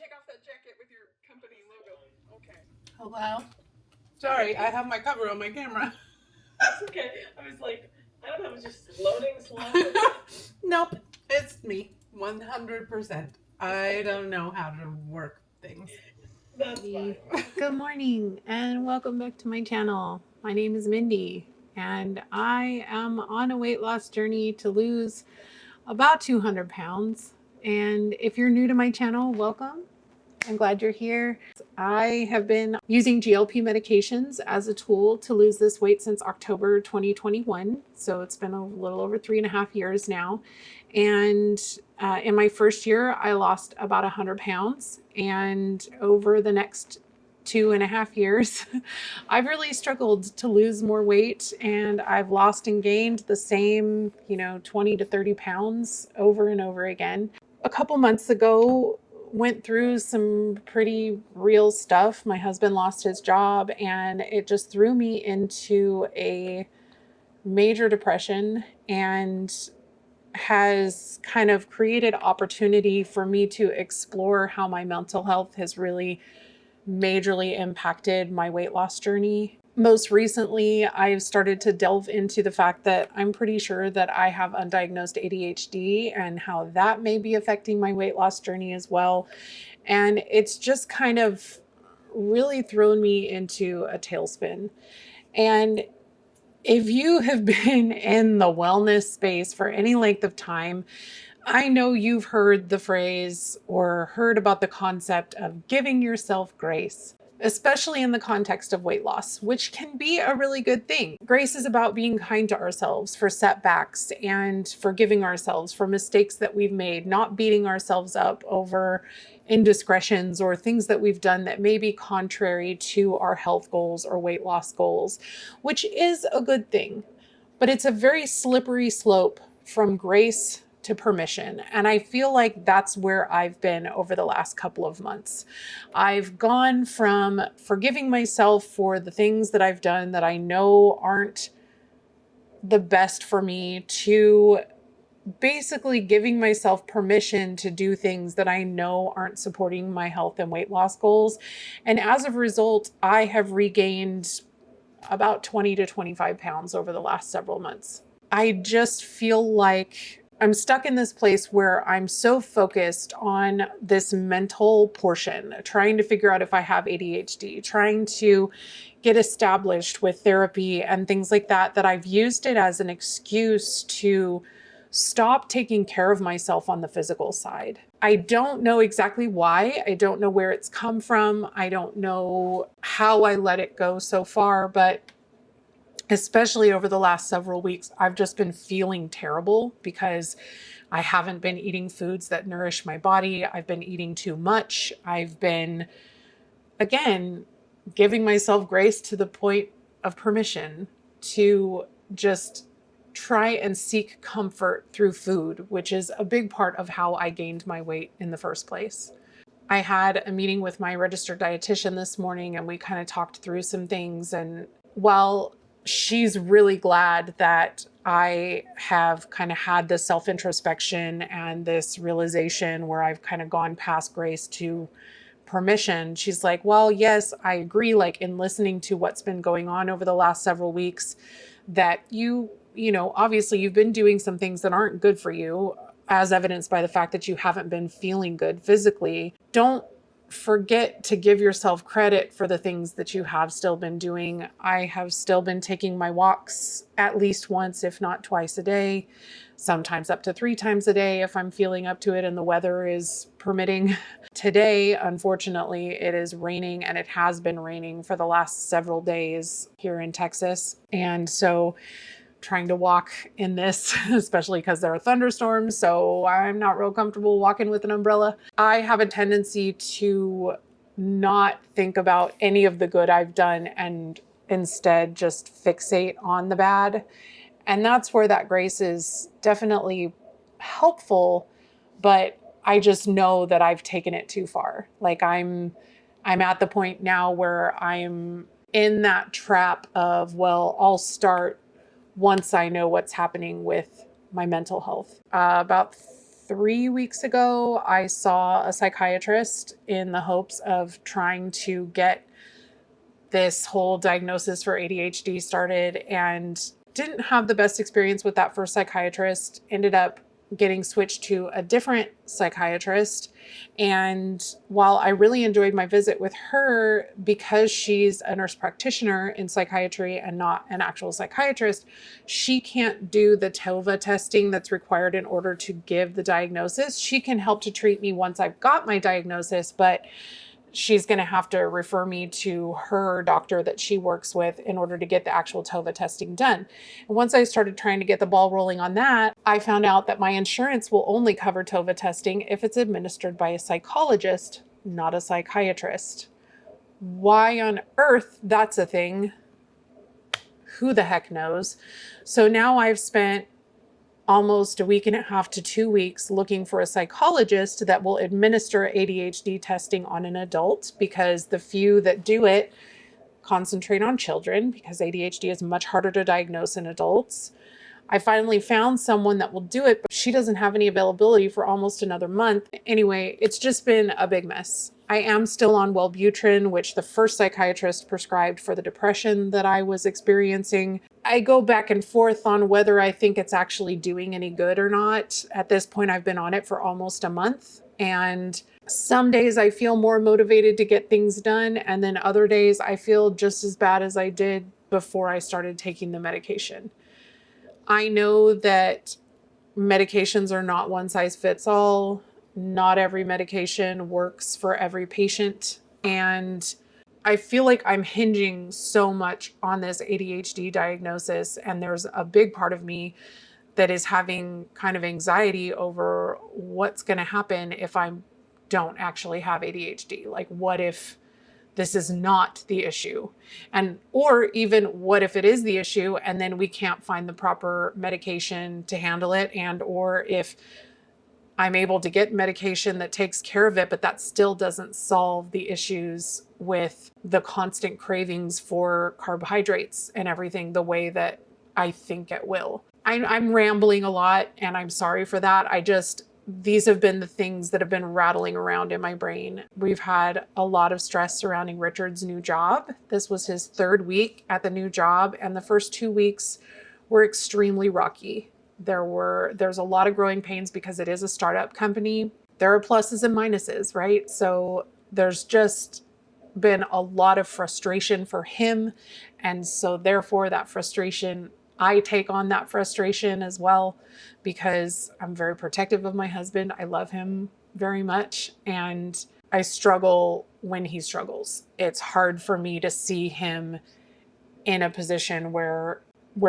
take off that jacket with your company logo. Okay. Hello? Sorry, I have my cover on my camera. That's okay. I was like, I don't know, it was just loading slow. Nope, it's me. 100%. I don't know how to work things. That's fine. Good morning and welcome back to my channel. My name is Mindy and I am on a weight loss journey to lose about 200 pounds. And if you're new to my channel, welcome. I'm glad you're here. I have been using GLP medications as a tool to lose this weight since October 2021. So it's been a little over 3.5 years now. And in my first year, I lost about 100 pounds. And over the next 2.5 years, I've really struggled to lose more weight, and I've lost and gained the same, 20 to 30 pounds over and over again. A couple months ago, went through some pretty real stuff. My husband lost his job, and it just threw me into a major depression and has kind of created opportunity for me to explore how my mental health has really majorly impacted my weight loss journey. Most recently, I've started to delve into the fact that I'm pretty sure that I have undiagnosed ADHD and how that may be affecting my weight loss journey as well. And it's just kind of really thrown me into a tailspin. And if you have been in the wellness space for any length of time, I know you've heard the phrase or heard about the concept of giving yourself grace, especially in the context of weight loss, which can be a really good thing. Grace is about being kind to ourselves for setbacks and forgiving ourselves for mistakes that we've made, not beating ourselves up over indiscretions or things that we've done that may be contrary to our health goals or weight loss goals, which is a good thing. But it's a very slippery slope from grace to permission. And I feel like that's where I've been over the last couple of months. I've gone from forgiving myself for the things that I've done that I know aren't the best for me to basically giving myself permission to do things that I know aren't supporting my health and weight loss goals. And as a result, I have regained about 20 to 25 pounds over the last several months. I just feel like I'm stuck in this place where I'm so focused on this mental portion, trying to figure out if I have ADHD, trying to get established with therapy and things like that, that I've used it as an excuse to stop taking care of myself on the physical side. I don't know exactly why. I don't know where it's come from. I don't know how I let it go so far, but especially over the last several weeks, I've just been feeling terrible because I haven't been eating foods that nourish my body. I've been eating too much. I've been, again, giving myself grace to the point of permission to just try and seek comfort through food, which is a big part of how I gained my weight in the first place. I had a meeting with my registered dietitian this morning, and we kind of talked through some things. And while she's really glad that I have kind of had this self-introspection and this realization where I've kind of gone past grace to permission, she's like, well, yes, I agree. Like, in listening to what's been going on over the last several weeks, that obviously you've been doing some things that aren't good for you, as evidenced by the fact that you haven't been feeling good physically. Don't forget to give yourself credit for the things that you have still been doing. I have still been taking my walks at least once, if not twice a day, sometimes up to 3 times a day if I'm feeling up to it and the weather is permitting. Today, unfortunately, it is raining, and it has been raining for the last several days here in Texas. And so trying to walk in this, especially because there are thunderstorms, so I'm not real comfortable walking with an umbrella. I have a tendency to not think about any of the good I've done and instead just fixate on the bad. And that's where that grace is definitely helpful, but I just know that I've taken it too far. Like I'm at the point now where I'm in that trap of, well, I'll start once I know what's happening with my mental health. About 3 weeks ago, I saw a psychiatrist in the hopes of trying to get this whole diagnosis for ADHD started, and didn't have the best experience with that first psychiatrist. Ended up getting switched to a different psychiatrist. And while I really enjoyed my visit with her, because she's a nurse practitioner in psychiatry and not an actual psychiatrist, she can't do the TOVA testing that's required in order to give the diagnosis. She can help to treat me once I've got my diagnosis, but she's going to have to refer me to her doctor that she works with in order to get the actual TOVA testing done. And once I started trying to get the ball rolling on that, I found out that my insurance will only cover TOVA testing if it's administered by a psychologist, not a psychiatrist. Why on earth that's a thing? Who the heck knows? So now I've spent almost a week and a half to 2 weeks looking for a psychologist that will administer ADHD testing on an adult, because the few that do it concentrate on children, because ADHD is much harder to diagnose in adults. I finally found someone that will do it, but she doesn't have any availability for almost another month. Anyway, it's just been a big mess. I am still on Wellbutrin, which the first psychiatrist prescribed for the depression that I was experiencing. I go back and forth on whether I think it's actually doing any good or not. At this point, I've been on it for almost a month, and some days I feel more motivated to get things done, and then other days I feel just as bad as I did before I started taking the medication. I know that medications are not one size fits all. Not every medication works for every patient. And I feel like I'm hinging so much on this ADHD diagnosis. And there's a big part of me that is having kind of anxiety over what's going to happen if I don't actually have ADHD. Like, what if this is not the issue? And, or even what if it is the issue and then we can't find the proper medication to handle it? And, or if I'm able to get medication that takes care of it, but that still doesn't solve the issues with the constant cravings for carbohydrates and everything the way that I think it will. I'm rambling a lot, and I'm sorry for that. These have been the things that have been rattling around in my brain. We've had a lot of stress surrounding Richard's new job. This was his 3rd week at the new job, and the first 2 weeks were extremely rocky. There's a lot of growing pains because it is a startup company. There are pluses and minuses, right? So there's just been a lot of frustration for him. And so therefore that frustration, I take on that frustration as well, because I'm very protective of my husband. I love him very much, and I struggle when he struggles. It's hard for me to see him in a position where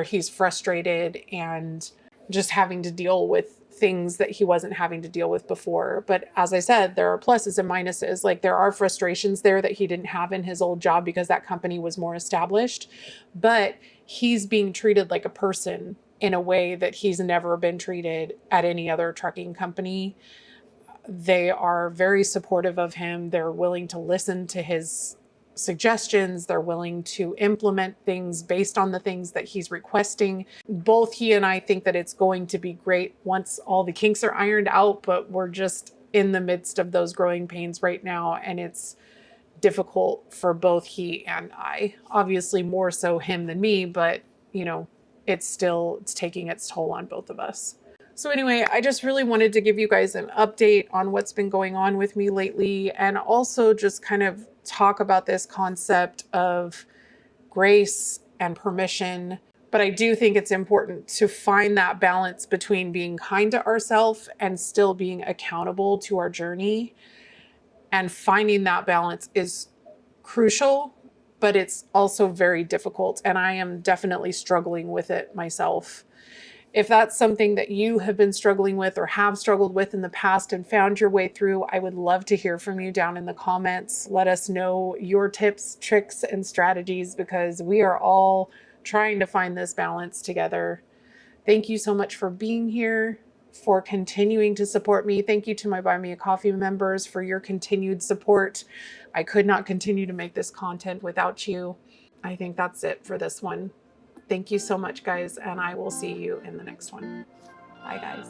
he's frustrated and just having to deal with things that he wasn't having to deal with before. But as I said, there are pluses and minuses. Like, there are frustrations there that he didn't have in his old job because that company was more established, but he's being treated like a person in a way that he's never been treated at any other trucking company. They are very supportive of him. They're willing to listen to his suggestions. They're willing to implement things based on the things that he's requesting. Both he and I think that it's going to be great once all the kinks are ironed out, but we're just in the midst of those growing pains right now, and it's difficult for both he and I. Obviously more so him than me, but it's taking its toll on both of us. So anyway, I just really wanted to give you guys an update on what's been going on with me lately, and also just kind of talk about this concept of grace and permission. But I do think it's important to find that balance between being kind to ourselves and still being accountable to our journey. And finding that balance is crucial, but it's also very difficult. And I am definitely struggling with it myself. If that's something that you have been struggling with or have struggled with in the past and found your way through, I would love to hear from you down in the comments. Let us know your tips, tricks, and strategies, because we are all trying to find this balance together. Thank you so much for being here, for continuing to support me. Thank you to my Buy Me a Coffee members for your continued support. I could not continue to make this content without you. I think that's it for this one. Thank you so much, guys, and I will see you in the next one. Bye, guys.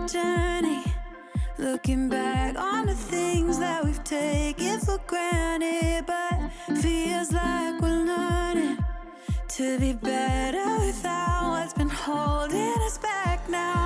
a journey, looking back on the things that we've taken for granted, but feels like we're learning to be better without what's been holding us back now.